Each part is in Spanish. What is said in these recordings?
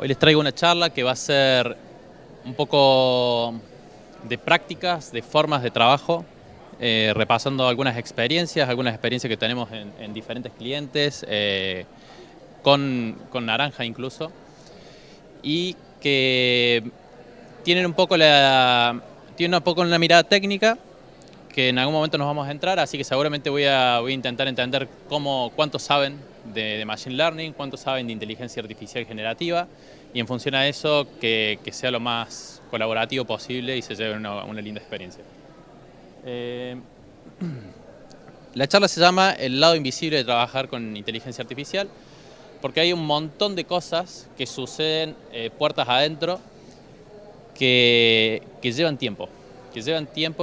Hoy les traigo una charla que va a ser un poco de prácticas, de formas de trabajo, repasando algunas experiencias que tenemos en diferentes clientes, con Naranja incluso, y que tienen tienen un poco una mirada técnica que en algún momento nos vamos a entrar, así que seguramente voy a intentar entender cuánto saben de Machine Learning, cuánto saben de inteligencia artificial generativa, y en función a eso que sea lo más colaborativo posible y se lleve una linda experiencia. La charla se llama El lado invisible de trabajar con inteligencia artificial, porque hay un montón de cosas que suceden puertas adentro que llevan tiempo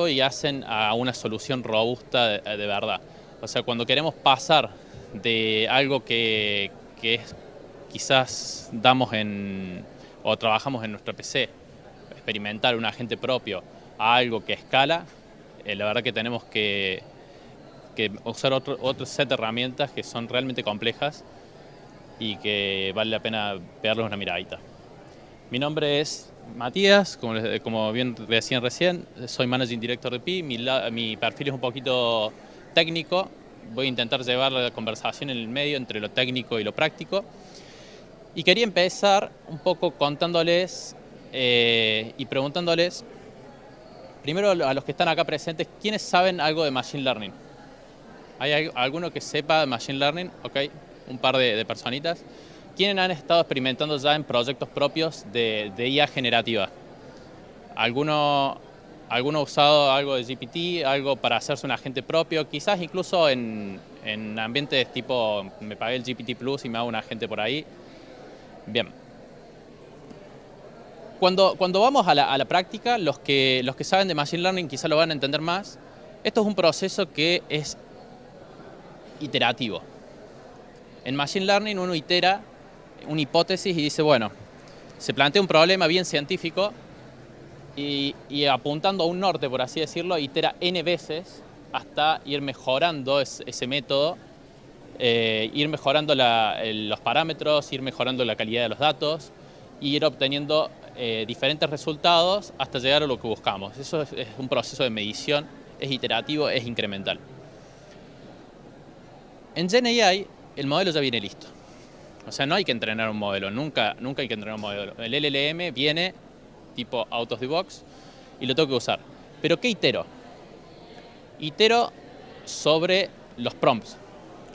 y hacen a una solución robusta de verdad. O sea, cuando queremos pasar de algo que quizás o trabajamos en nuestra PC, experimentar un agente propio, a algo que escala, la verdad que tenemos que usar otro set de herramientas que son realmente complejas y que vale la pena pegarles una miradita. Mi nombre es Matías, como bien decían recién, soy Managing Director de Pi, mi perfil es un poquito técnico, voy a intentar llevar la conversación en el medio entre lo técnico y lo práctico. Y quería empezar un poco contándoles y preguntándoles, primero a los que están acá presentes, ¿quiénes saben algo de Machine Learning? ¿Hay alguno que sepa de Machine Learning? Ok, un par de personitas. ¿Quiénes han estado experimentando ya en proyectos propios de IA generativa? ¿Alguno ha usado algo de GPT, algo para hacerse un agente propio? Quizás incluso en ambientes tipo, me pagué el GPT Plus y me hago un agente por ahí. Bien. Cuando vamos a la práctica, los que saben de Machine Learning quizás lo van a entender más. Esto es un proceso que es iterativo. En Machine Learning uno itera una hipótesis y dice, bueno, se plantea un problema bien científico y apuntando a un norte, por así decirlo, itera n veces hasta ir mejorando ese método, ir mejorando los parámetros, ir mejorando la calidad de los datos y ir obteniendo diferentes resultados hasta llegar a lo que buscamos. Eso es un proceso de medición, es iterativo, es incremental. En GenAI el modelo ya viene listo. O sea, no hay que entrenar un modelo, nunca hay que entrenar un modelo. El LLM viene tipo out of the box y lo tengo que usar. ¿Pero qué itero? Itero sobre los prompts.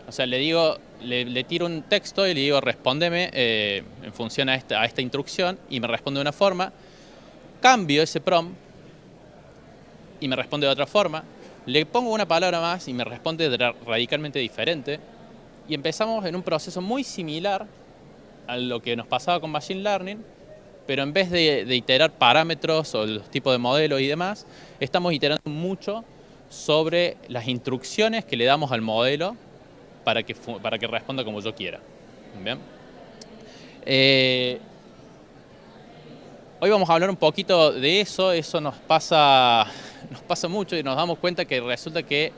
O sea, le tiro un texto y le digo respóndeme en función a esta instrucción y me responde de una forma. Cambio ese prompt y me responde de otra forma. Le pongo una palabra más y me responde radicalmente diferente. Y empezamos en un proceso muy similar a lo que nos pasaba con Machine Learning, pero en vez de iterar parámetros o los tipos de modelos y demás, estamos iterando mucho sobre las instrucciones que le damos al modelo para que responda como yo quiera. ¿Bien? Hoy vamos a hablar un poquito de eso. Eso nos pasa mucho y nos damos cuenta que resulta que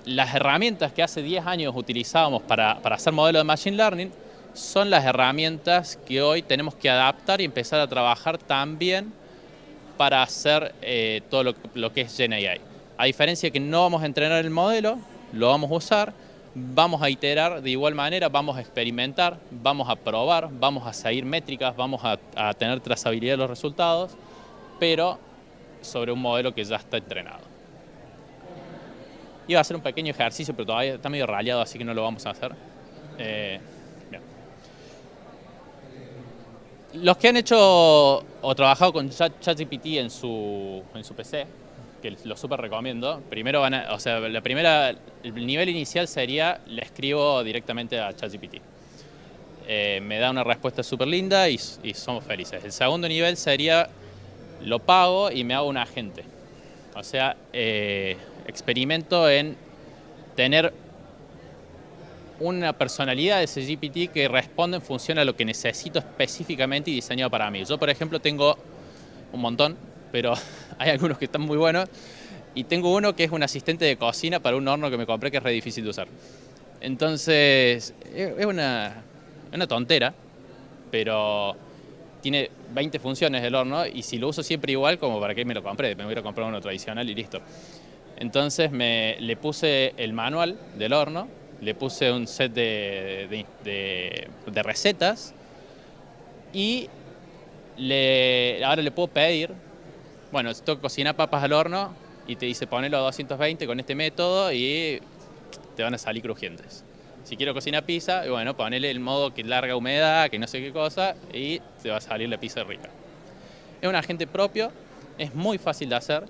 las herramientas que hace 10 años utilizábamos para hacer modelos de Machine Learning son las herramientas que hoy tenemos que adaptar y empezar a trabajar también para hacer todo lo que es GenAI. A diferencia de que no vamos a entrenar el modelo, lo vamos a usar, vamos a iterar de igual manera, vamos a experimentar, vamos a probar, vamos a seguir métricas, vamos a tener trazabilidad de los resultados, pero sobre un modelo que ya está entrenado. Iba a hacer un pequeño ejercicio, pero todavía está medio rayado, así que no lo vamos a hacer. Bien. Los que han hecho o trabajado con ChatGPT en su PC, que lo súper recomiendo, primero el nivel inicial sería, le escribo directamente a ChatGPT. Me da una respuesta súper linda y somos felices. El segundo nivel sería, lo pago y me hago un agente. O sea, experimento en tener una personalidad de ese GPT que responde en función a lo que necesito específicamente y diseñado para mí. Yo, por ejemplo, tengo un montón, pero hay algunos que están muy buenos. Y tengo uno que es un asistente de cocina para un horno que me compré que es re difícil de usar. Entonces, es una tontera, pero tiene 20 funciones el horno y si lo uso siempre igual, como para qué me lo compré, me hubiera comprado uno tradicional y listo. Entonces le puse el manual del horno, le puse un set de recetas y ahora le puedo pedir, bueno, si tengo que cocinar papas al horno y te dice ponelo a 220 con este método y te van a salir crujientes. Si quiero cocinar pizza, bueno, ponele el modo que larga humedad, que no sé qué cosa, y te va a salir la pizza rica. Es un agente propio, es muy fácil de hacer,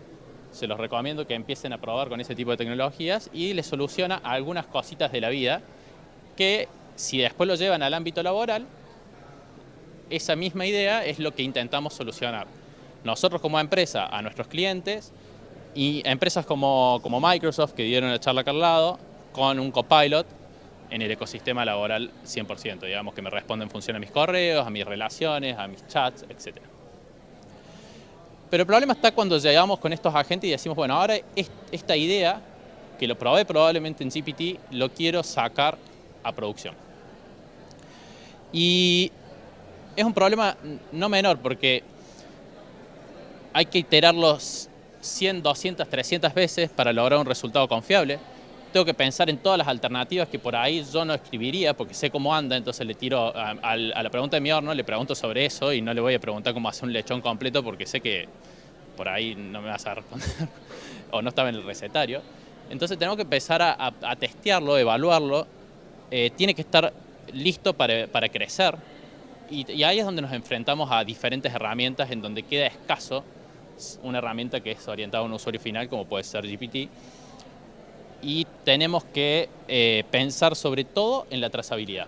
se los recomiendo que empiecen a probar con ese tipo de tecnologías y les soluciona algunas cositas de la vida que si después lo llevan al ámbito laboral, esa misma idea es lo que intentamos solucionar. Nosotros como empresa, a nuestros clientes y a empresas como Microsoft que dieron la charla acá al lado, con un Copilot en el ecosistema laboral 100%, digamos que me responde en función a mis correos, a mis relaciones, a mis chats, etc. Pero el problema está cuando llegamos con estos agentes y decimos, bueno, ahora esta idea, que lo probé probablemente en GPT, lo quiero sacar a producción. Y es un problema no menor porque hay que iterarlos 100, 200, 300 veces para lograr un resultado confiable. Tengo que pensar en todas las alternativas que por ahí yo no escribiría porque sé cómo anda, entonces le tiro a la pregunta de mi horno, le pregunto sobre eso y no le voy a preguntar cómo hacer un lechón completo porque sé que por ahí no me vas a responder o no estaba en el recetario. Entonces tenemos que empezar a testearlo, evaluarlo, tiene que estar listo para crecer y ahí es donde nos enfrentamos a diferentes herramientas en donde queda escaso una herramienta que es orientada a un usuario final como puede ser GPT. Y tenemos que pensar sobre todo en la trazabilidad.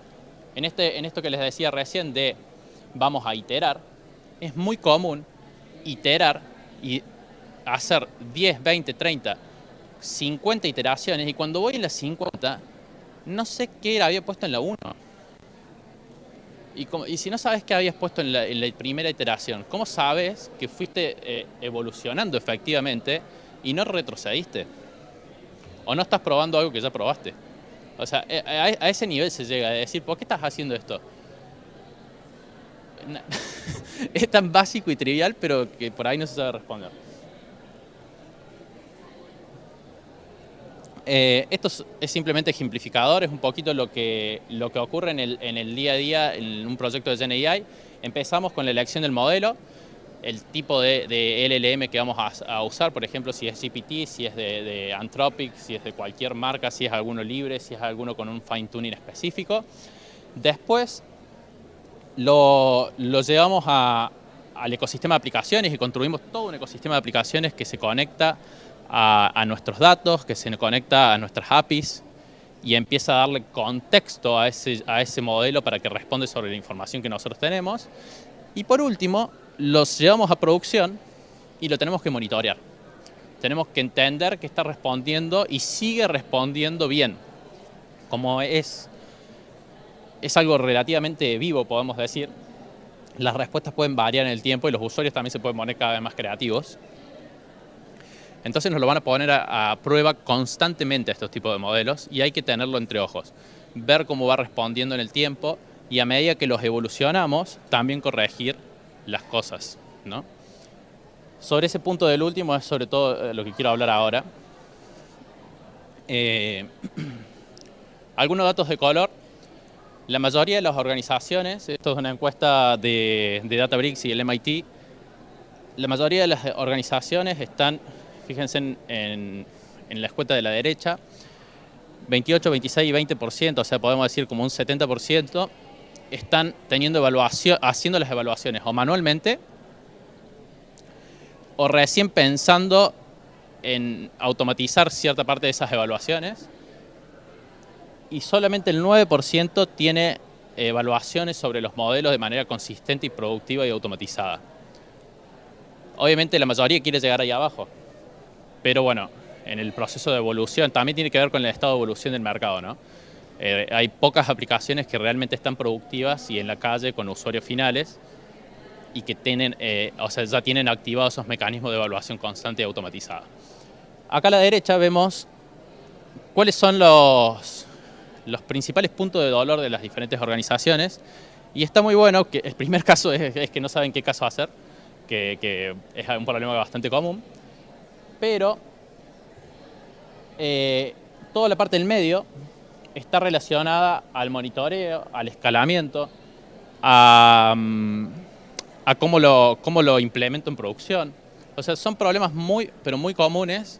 En esto que les decía recién de vamos a iterar, es muy común iterar y hacer 10, 20, 30, 50 iteraciones y cuando voy en las 50 no sé qué había puesto en la 1. Y si no sabes qué habías puesto en la primera iteración, ¿cómo sabes que fuiste evolucionando efectivamente y no retrocediste? O no estás probando algo que ya probaste. O sea, a ese nivel se llega a decir, ¿por qué estás haciendo esto? Es tan básico y trivial, pero que por ahí no se sabe responder. Esto es simplemente ejemplificador, es un poquito lo que ocurre en el día a día en un proyecto de GenAI. Empezamos con la elección del modelo, el tipo de LLM que vamos a usar, por ejemplo, si es GPT, si es de Anthropic, si es de cualquier marca, si es alguno libre, si es alguno con un fine tuning específico. Después lo llevamos al ecosistema de aplicaciones y construimos todo un ecosistema de aplicaciones que se conecta a nuestros datos, que se conecta a nuestras APIs y empieza a darle contexto a ese modelo para que responda sobre la información que nosotros tenemos. Y por último, los llevamos a producción y lo tenemos que monitorear. Tenemos que entender que está respondiendo y sigue respondiendo bien. Como es algo relativamente vivo, podemos decir, las respuestas pueden variar en el tiempo y los usuarios también se pueden poner cada vez más creativos. Entonces nos lo van a poner a prueba constantemente a estos tipos de modelos y hay que tenerlo entre ojos. Ver cómo va respondiendo en el tiempo y a medida que los evolucionamos, también corregir las cosas, ¿no? Sobre ese punto del último es sobre todo lo que quiero hablar ahora. Algunos datos de color. La mayoría de las organizaciones, esto es una encuesta de Databricks y el MIT, la mayoría de las organizaciones están, fíjense en la escueta de la derecha, 28, 26 y 20%, o sea, podemos decir como un 70%, están teniendo haciendo las evaluaciones o manualmente o recién pensando en automatizar cierta parte de esas evaluaciones y solamente el 9% tiene evaluaciones sobre los modelos de manera consistente y productiva y automatizada. Obviamente la mayoría quiere llegar ahí abajo, pero bueno, en el proceso de evolución también tiene que ver con el estado de evolución del mercado, ¿no? Hay pocas aplicaciones que realmente están productivas y en la calle con usuarios finales y que tienen, o sea, ya tienen activados esos mecanismos de evaluación constante y automatizada. Acá a la derecha vemos cuáles son los principales puntos de dolor de las diferentes organizaciones Y está muy bueno, que el primer caso es que no saben qué caso hacer, que es un problema bastante común, pero toda la parte del medio está relacionada al monitoreo, al escalamiento, a, a cómo lo implemento en producción. O sea, son problemas pero muy comunes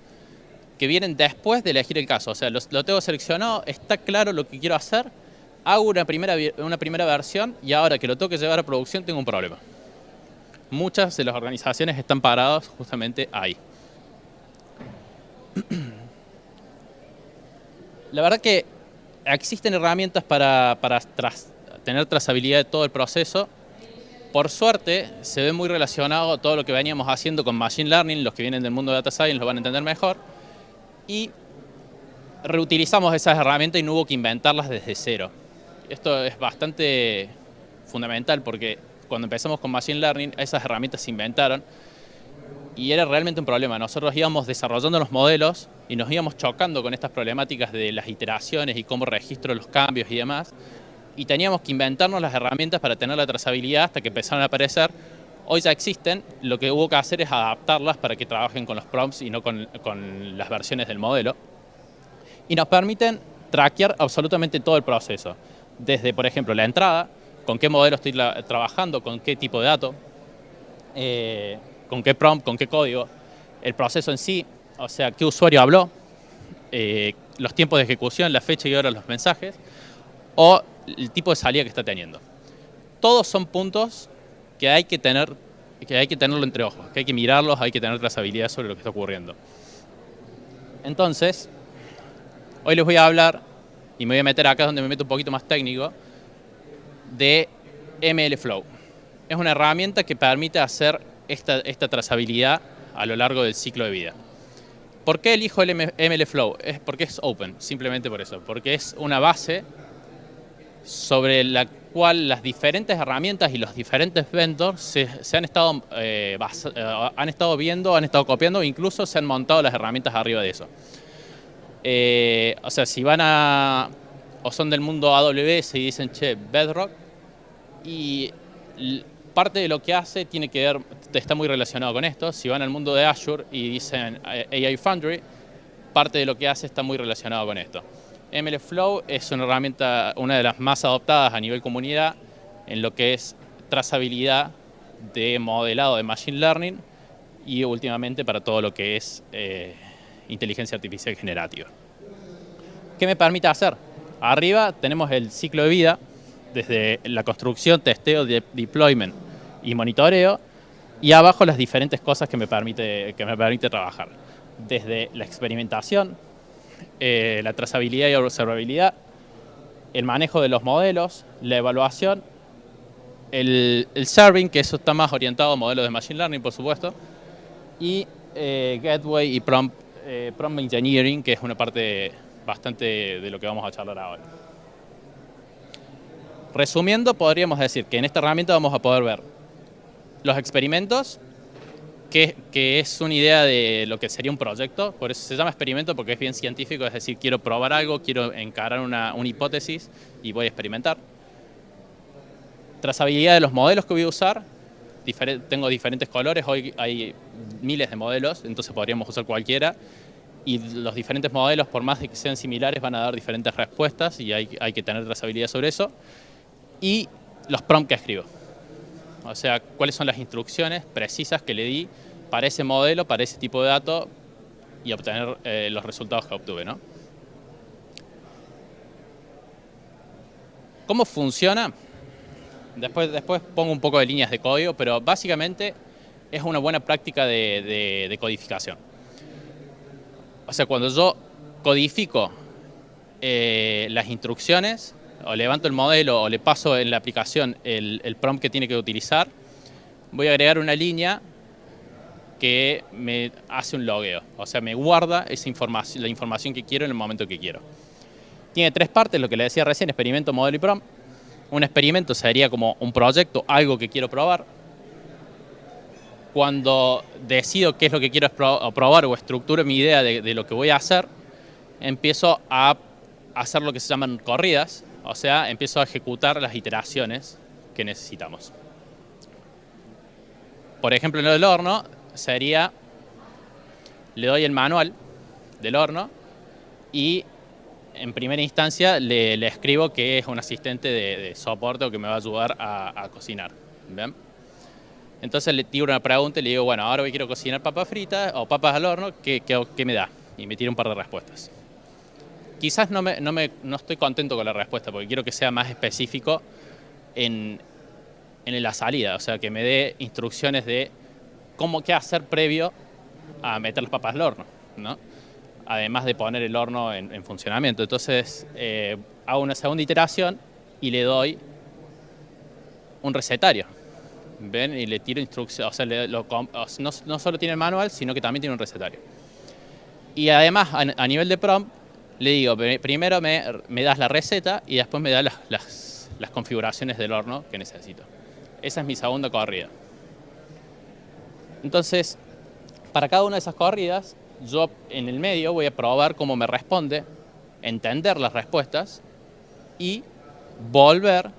que vienen después de elegir el caso. O sea, lo tengo seleccionado, está claro lo que quiero hacer, hago una primera versión y ahora que lo tengo que llevar a producción tengo un problema. Muchas de las organizaciones están paradas justamente ahí. La verdad que existen herramientas para tener trazabilidad de todo el proceso. Por suerte, se ve muy relacionado todo lo que veníamos haciendo con Machine Learning. Los que vienen del mundo de Data Science lo van a entender mejor. Y reutilizamos esas herramientas y no hubo que inventarlas desde cero. Esto es bastante fundamental porque cuando empezamos con Machine Learning, esas herramientas se inventaron y era realmente un problema. Nosotros íbamos desarrollando los modelos y nos íbamos chocando con estas problemáticas de las iteraciones y cómo registro los cambios y demás. Y teníamos que inventarnos las herramientas para tener la trazabilidad hasta que empezaron a aparecer. Hoy ya existen, lo que hubo que hacer es adaptarlas para que trabajen con los prompts y no con las versiones del modelo. Y nos permiten traquear absolutamente todo el proceso. Desde, por ejemplo, la entrada, con qué modelo estoy trabajando, con qué tipo de dato, con qué prompt, con qué código, el proceso en sí, o sea, qué usuario habló, los tiempos de ejecución, la fecha y hora de los mensajes, o el tipo de salida que está teniendo. Todos son puntos que hay que tenerlo entre ojos, que hay que mirarlos, hay que tener trazabilidad sobre lo que está ocurriendo. Entonces, hoy les voy a hablar, y me voy a meter acá donde me meto un poquito más técnico, de MLflow. Es una herramienta que permite hacer esta trazabilidad a lo largo del ciclo de vida. ¿Por qué elijo el MLflow? Es porque es open, simplemente por eso. Porque es una base sobre la cual las diferentes herramientas y los diferentes vendors se han estado viendo, han estado copiando, e incluso se han montado las herramientas arriba de eso. O sea, si van o son del mundo AWS y dicen, che, Bedrock, y parte de lo que hace está muy relacionado con esto. Si van al mundo de Azure y dicen AI Foundry, parte de lo que hace está muy relacionado con esto. MLflow es una herramienta, una de las más adoptadas a nivel comunidad en lo que es trazabilidad de modelado de Machine Learning y últimamente para todo lo que es inteligencia artificial generativa. ¿Qué me permite hacer? Arriba tenemos el ciclo de vida, desde la construcción, testeo, deployment y monitoreo, y abajo las diferentes cosas que me permite trabajar. Desde la experimentación, la trazabilidad y observabilidad, el manejo de los modelos, la evaluación, el serving, que eso está más orientado a modelos de Machine Learning, por supuesto, y Gateway y Prompt Engineering, que es una parte bastante de lo que vamos a charlar ahora. Resumiendo, podríamos decir que en esta herramienta vamos a poder ver los experimentos, que es una idea de lo que sería un proyecto, por eso se llama experimento, porque es bien científico, es decir, quiero probar algo, quiero encarar una hipótesis y voy a experimentar. Trazabilidad de los modelos que voy a usar, tengo diferentes colores, hoy hay miles de modelos, entonces podríamos usar cualquiera, y los diferentes modelos, por más de que sean similares, van a dar diferentes respuestas y hay que tener trazabilidad sobre eso. Y los prompts que escribo. O sea, cuáles son las instrucciones precisas que le di para ese modelo, para ese tipo de dato y obtener los resultados que obtuve, ¿no? ¿Cómo funciona? Después pongo un poco de líneas de código, pero básicamente es una buena práctica de codificación. O sea, cuando yo codifico las instrucciones, o levanto el modelo o le paso en la aplicación el prompt que tiene que utilizar, voy a agregar una línea que me hace un logueo. O sea, me guarda la información que quiero en el momento que quiero. Tiene tres partes, lo que le decía recién, experimento, modelo y prompt. Un experimento sería como un proyecto, algo que quiero probar. Cuando decido qué es lo que quiero probar o estructuro mi idea de lo que voy a hacer, empiezo a hacer lo que se llaman corridas. O sea, empiezo a ejecutar las iteraciones que necesitamos. Por ejemplo, en lo del horno sería, le doy el manual del horno y en primera instancia le escribo que es un asistente de soporte o que me va a ayudar a cocinar. ¿Bien? Entonces le tiro una pregunta y le digo, bueno, ahora quiero cocinar papas fritas o papas al horno, ¿qué me da? Y me tira un par de respuestas. Quizás no estoy contento con la respuesta porque quiero que sea más específico en la salida, o sea, que me dé instrucciones de qué hacer previo a meter las papas al horno, ¿no? Además de poner el horno en funcionamiento. Entonces hago una segunda iteración y le doy un recetario. ¿Ven? Y le tiro instrucciones, o sea, no solo tiene el manual, sino que también tiene un recetario. Y además, a nivel de prompt, le digo, primero me das la receta y después me das las configuraciones del horno que necesito. Esa es mi segunda corrida. Entonces, para cada una de esas corridas, yo en el medio voy a probar cómo me responde, entender las respuestas y volver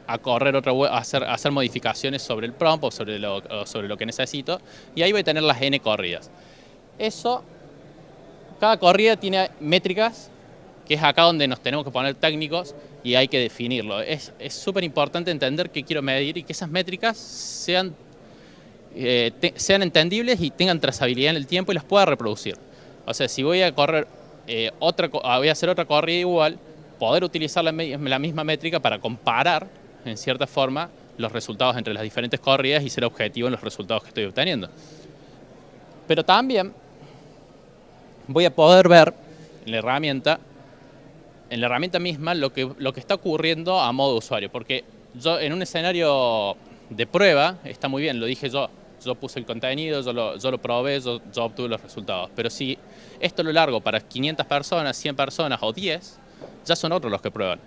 a correr a hacer modificaciones sobre el prompt o sobre lo que necesito, y ahí voy a tener las N corridas. Cada corrida tiene métricas, que es acá donde nos tenemos que poner técnicos y hay que definirlo. Es súper importante entender qué quiero medir y que esas métricas sean entendibles y tengan trazabilidad en el tiempo y las pueda reproducir. O sea, si voy a correr voy a hacer otra corrida igual, poder utilizar la misma métrica para comparar, en cierta forma, los resultados entre las diferentes corridas y ser objetivo en los resultados que estoy obteniendo. Pero también voy a poder ver en la herramienta misma lo que está ocurriendo a modo usuario, porque yo en un escenario de prueba está muy bien, lo dije yo puse el contenido, yo lo probé, yo obtuve los resultados, pero si esto lo largo para 500 personas, 100 personas o 10, ya son otros los que prueban.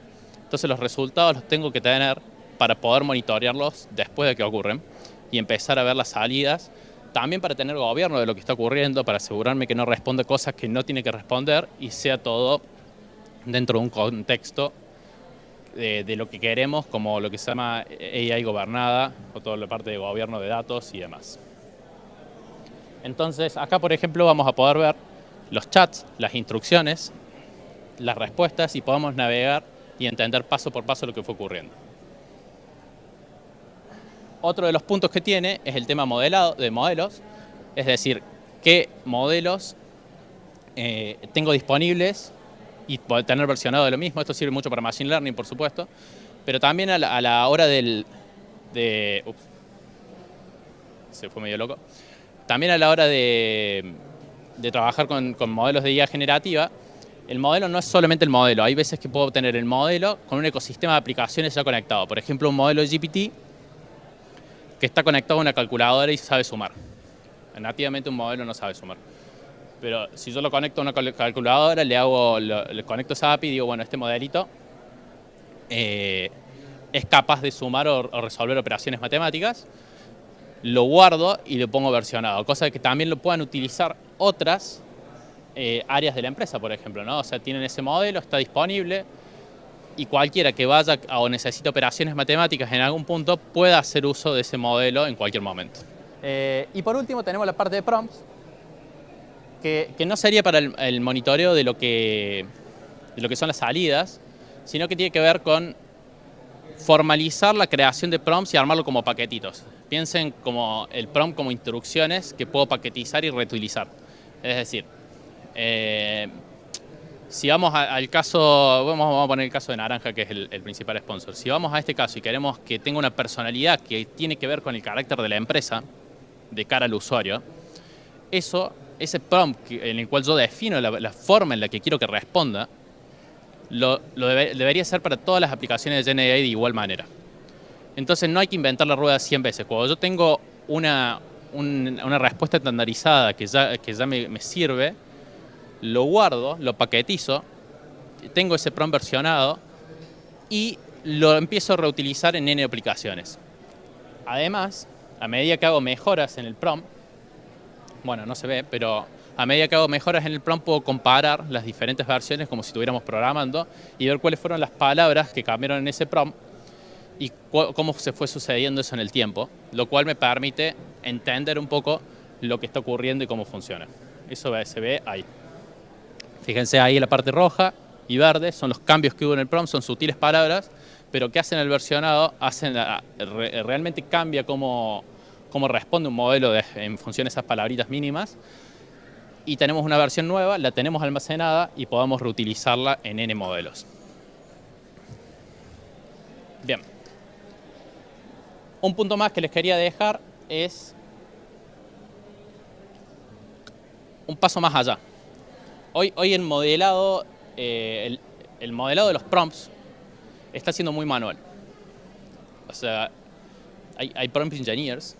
Entonces los resultados los tengo que tener para poder monitorearlos después de que ocurren y empezar a ver las salidas, también para tener gobierno de lo que está ocurriendo, para asegurarme que no responde cosas que no tiene que responder y sea todo dentro de un contexto de lo que queremos, como lo que se llama AI gobernada, o toda la parte de gobierno de datos y demás. Entonces, acá, por ejemplo, vamos a poder ver los chats, las instrucciones, las respuestas y podemos navegar y entender paso por paso lo que fue ocurriendo. Otro de los puntos que tiene es el tema de modelos, es decir, qué modelos tengo disponibles y poder tener versionado de lo mismo. Esto sirve mucho para Machine Learning, por supuesto, pero también a la hora se fue medio loco. También a la hora de trabajar con modelos de IA generativa, el modelo no es solamente el modelo. Hay veces que puedo tener el modelo con un ecosistema de aplicaciones ya conectado. Por ejemplo, un modelo de GPT que está conectado a una calculadora y sabe sumar. Nativamente un modelo no sabe sumar. Pero si yo lo conecto a una calculadora, le conecto esa API y digo, bueno, este modelito es capaz de sumar o resolver operaciones matemáticas, lo guardo y lo pongo versionado, cosa que también lo puedan utilizar otras áreas de la empresa, por ejemplo, ¿no? O sea, tienen ese modelo, está disponible y cualquiera que vaya o necesite operaciones matemáticas en algún punto pueda hacer uso de ese modelo en cualquier momento. Y por último tenemos la parte de prompts, que no sería para el monitoreo de lo que son las salidas, sino que tiene que ver con formalizar la creación de prompts y armarlo como paquetitos. Piensen como el prompt como instrucciones que puedo paquetizar y reutilizar. Es decir, si vamos al caso, vamos a poner el caso de Naranja, que es el principal sponsor. Si vamos a este caso y queremos que tenga una personalidad que tiene que ver con el carácter de la empresa, de cara al usuario, ese prompt en el cual yo defino la forma en la que quiero que responda, debería ser para todas las aplicaciones de GenAI de igual manera. Entonces no hay que inventar la rueda 100 veces. Cuando yo tengo una respuesta estandarizada que ya me sirve, lo guardo, lo paquetizo, tengo ese prompt versionado y lo empiezo a reutilizar en N aplicaciones. Además, a medida que hago mejoras en el prompt, bueno, no se ve, pero a medida que hago mejoras en el prompt puedo comparar las diferentes versiones como si estuviéramos programando y ver cuáles fueron las palabras que cambiaron en ese prompt y cómo se fue sucediendo eso en el tiempo, lo cual me permite entender un poco lo que está ocurriendo y cómo funciona. Eso se ve ahí. Fíjense ahí en la parte roja y verde, son los cambios que hubo en el prompt, son sutiles palabras, pero que hacen el versionado, realmente cambia cómo responde un modelo en función de esas palabritas mínimas. Y tenemos una versión nueva, la tenemos almacenada y podemos reutilizarla en N modelos. Bien. Un punto más que les quería dejar es un paso más allá. Hoy el modelado, el modelado de los prompts está siendo muy manual. O sea, hay prompt engineers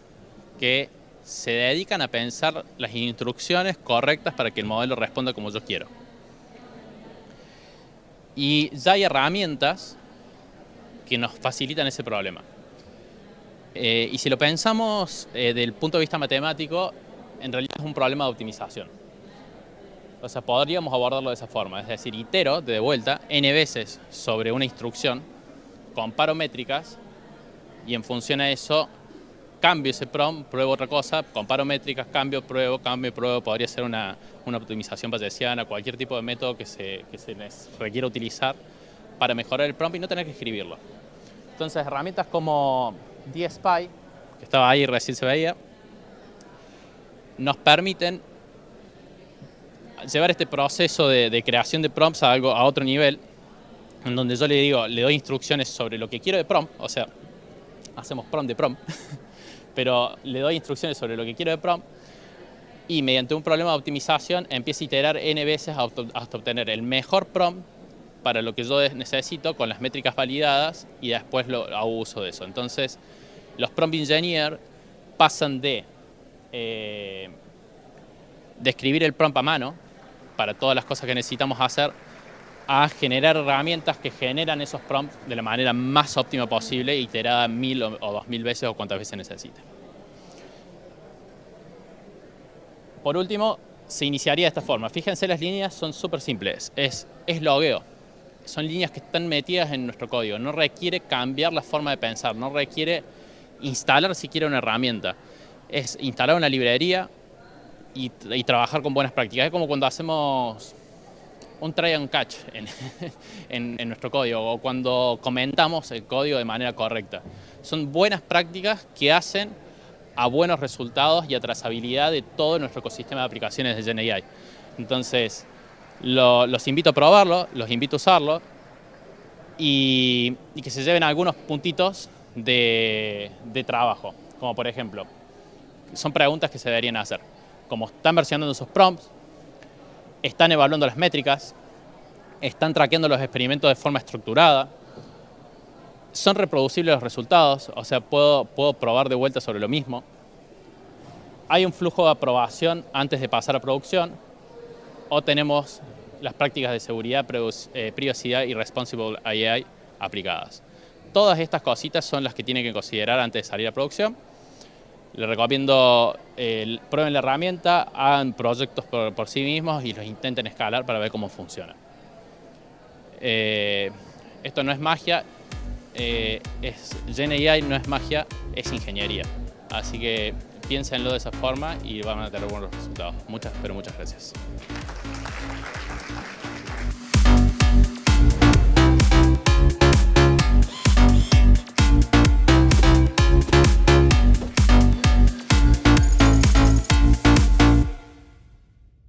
que se dedican a pensar las instrucciones correctas para que el modelo responda como yo quiero. Y ya hay herramientas que nos facilitan ese problema. Y si lo pensamos desde el punto de vista matemático, en realidad es un problema de optimización. O sea, podríamos abordarlo de esa forma, es decir, itero de vuelta n veces sobre una instrucción, comparo métricas y en función a eso cambio ese prompt, pruebo otra cosa, comparo métricas, cambio, pruebo, podría ser una optimización bayesiana, cualquier tipo de método que se les requiera utilizar para mejorar el prompt y no tener que escribirlo. Entonces, herramientas como DSPy, que estaba ahí recién se veía, nos permiten llevar este proceso de creación de prompts a otro nivel, en donde yo le doy instrucciones sobre lo que quiero de prompt, o sea, hacemos prompt de prompt, pero le doy instrucciones sobre lo que quiero de prompt y mediante un problema de optimización empiezo a iterar n veces hasta obtener el mejor prompt para lo que yo necesito con las métricas validadas y después hago uso de eso. Entonces, los prompt engineers pasan de escribir el prompt a mano para todas las cosas que necesitamos hacer a generar herramientas que generan esos prompts de la manera más óptima posible, iterada 1000 o 2000 veces o cuantas veces necesite. Por último, se iniciaría de esta forma. Fíjense, las líneas son súper simples. Es logueo. Son líneas que están metidas en nuestro código. No requiere cambiar la forma de pensar. No requiere instalar siquiera una herramienta. Es instalar una librería y trabajar con buenas prácticas. Es como cuando hacemos un try and catch en nuestro código o cuando comentamos el código de manera correcta. Son buenas prácticas que hacen a buenos resultados y a trazabilidad de todo nuestro ecosistema de aplicaciones de GenAI. Entonces, los invito a probarlo, los invito a usarlo y que se lleven algunos puntitos de trabajo, como por ejemplo, son preguntas que se deberían hacer, como están versionando sus prompts, están evaluando las métricas, están traqueando los experimentos de forma estructurada, son reproducibles los resultados, o sea, puedo probar de vuelta sobre lo mismo. Hay un flujo de aprobación antes de pasar a producción, o tenemos las prácticas de seguridad, privacidad y responsible AI aplicadas. Todas estas cositas son las que tienen que considerar antes de salir a producción. Les recomiendo prueben la herramienta, hagan proyectos por sí mismos y los intenten escalar para ver cómo funciona. Esto no es magia, GenAI no es magia, es ingeniería. Así que piénsenlo de esa forma y van a tener buenos resultados. Muchas gracias.